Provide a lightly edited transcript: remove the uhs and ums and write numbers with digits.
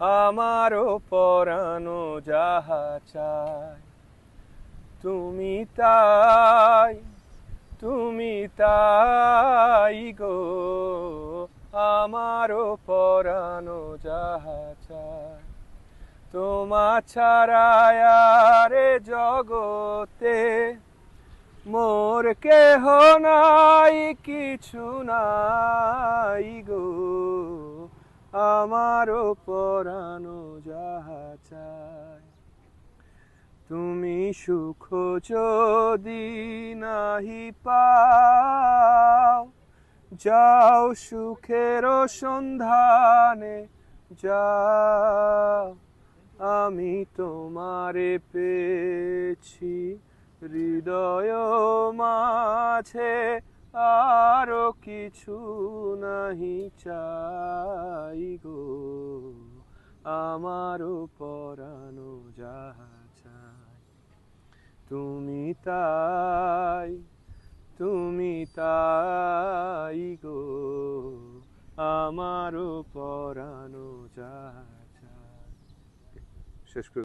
আমারও পরানো যাহা চায় তুমি তাই, তুমি তাই গো। আমারও পরানো যাহা চায় তোমা ছাড়া আর এ জগতে মোর কেহ নাই, কিছু নাই গো। আমারও পরানো যাহা চায় তুমি সুখ যদি নাহি পাও, যাও সুখের সন্ধানে যাও। আমি তোমারে পেয়েছি হৃদয় মাঝে, আরো কিছু নাহি চাই গো। আমারও পরানো যাহা চায় তুমি তাই, তুমি তাই গো। আমারও পরানো যাহা চায়। শেষ করে